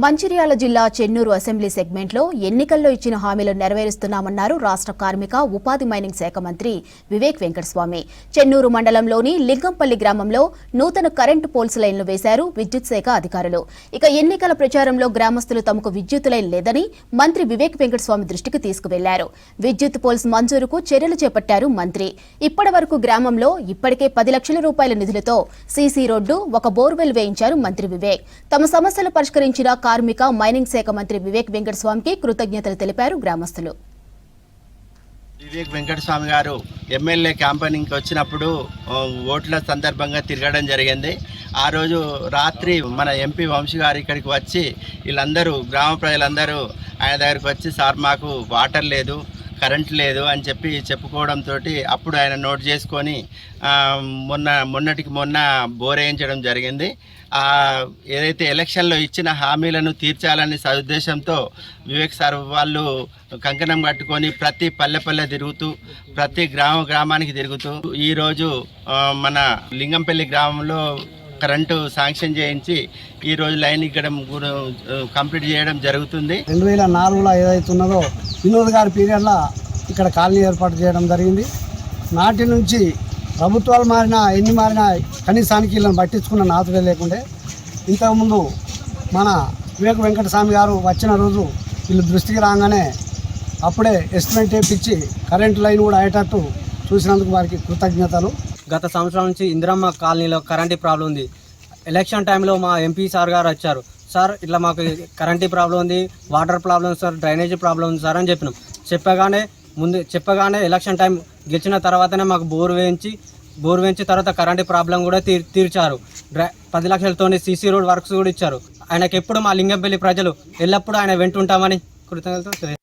మంచిర్యాల జిల్లా చెన్నూరు అసెంబ్లీ సెగ్మెంట్లో ఎన్నికల్లో ఇచ్చిన హామీలను నెరవేరుస్తున్నామన్నారు రాష్ట్ర కార్మిక ఉపాధి మైనింగ్ శాఖ మంత్రి వివేక్ వెంకటస్వామి. చెన్నూరు మండలంలోని లింగంపల్లి గ్రామంలో నూతన కరెంటు పోల్స్ లైన్లు వేశారు విద్యుత్ శాఖ అధికారులు. ఇక ఎన్నికల ప్రచారంలో గ్రామస్తులు తమకు విద్యుత్ లైన్ లేదని మంత్రి వివేక్ వెంకటస్వామి దృష్టికి తీసుకువెళ్లారు. విద్యుత్ పోల్స్ మంజూరుకు చర్యలు చేపట్టారు మంత్రి. ఇప్పటి వరకు గ్రామంలో ఇప్పటికే 10 లక్షల రూపాయల నిధులతో సీసీ రోడ్డు, ఒక బోర్వెల్ వేయించారు మంత్రి వివేక్. తమ సమస్యలు పరిష్కరించిన కార్మిక మైనింగ్ శాఖ మంత్రి వివేక్ వెంకటస్వామికి కృతజ్ఞతలు తెలిపారు గ్రామస్తులు. వివేక్ వెంకటస్వామి గారు ఎమ్మెల్యే క్యాంపెయినింగ్కి వచ్చినప్పుడు ఓట్ల సందర్భంగా తిరగడం జరిగింది. ఆ రోజు రాత్రి మన ఎంపీ వంశీ గారు ఇక్కడికి వచ్చి వీళ్ళందరూ గ్రామ ప్రజలందరూ ఆయన దగ్గరికి వచ్చి, సార్ మాకు వాటర్ లేదు, కరెంట్ లేదు అని చెప్పుకోవడంతో అప్పుడు ఆయన నోట్ చేసుకొని మొన్నటికి మొన్న బోర్ వేయించడం జరిగింది. ఏదైతే ఎలక్షన్లో ఇచ్చిన హామీలను తీర్చాలని సదుద్దేశంతో వివేక్ సార్ వాళ్ళు కంకణం కట్టుకొని ప్రతి పల్లె తిరుగుతూ, ప్రతి గ్రామానికి తిరుగుతూ ఈరోజు మన లింగంపల్లి గ్రామంలో కరెంటు శాంక్షన్ చేయించి ఈరోజు లైన్ ఇక్కడ కంప్లీట్ చేయడం జరుగుతుంది. 2004లో ఏదైతే ఉన్నదో వినోద్ గారి పీరియడ్లో ఇక్కడ కాలనీ ఏర్పాటు చేయడం జరిగింది. నాటి నుంచి ప్రభుత్వాలు మారినా ఎన్ని మారినా కనీసానికి వీళ్ళని పట్టించుకున్న నాతుడే లేకుండే. ఇంతకుముందు మన వివేక్ వెంకటస్వామి గారు వచ్చిన రోజు వీళ్ళు దృష్టికి రాగానే అప్పుడే ఎస్టిమేట్ వేయించి కరెంటు లైన్ కూడా అయ్యేటట్టు చూసినందుకు వారికి కృతజ్ఞతలు. గత సంవత్సరం నుంచి ఇందిరమ్మ కాలనీలో కరెంటు ప్రాబ్లం ఉంది. ఎలక్షన్ టైంలో మా ఎంపీ సార్ గారు వచ్చారు. సార్ ఇట్లా మాకు కరెంటు ప్రాబ్లం ఉంది, water problem sir, drainage problem ఉంది సార్ అని చెప్పినాం. చెప్పగానే ఎలక్షన్ టైం గెలిచిన తర్వాతనే మాకు బోర్ వేయించి తర్వాత కరెంటు ప్రాబ్లం కూడా తీర్చారు. 10 లక్షలతోని సీసీ రోడ్ వర్క్స్ కూడా ఇచ్చారు. ఆయనకి ఎప్పుడు మా లింగంపల్లి ప్రజలు ఎల్లప్పుడూ ఆయన వెంటుంటామని కృతజ్ఞతలు.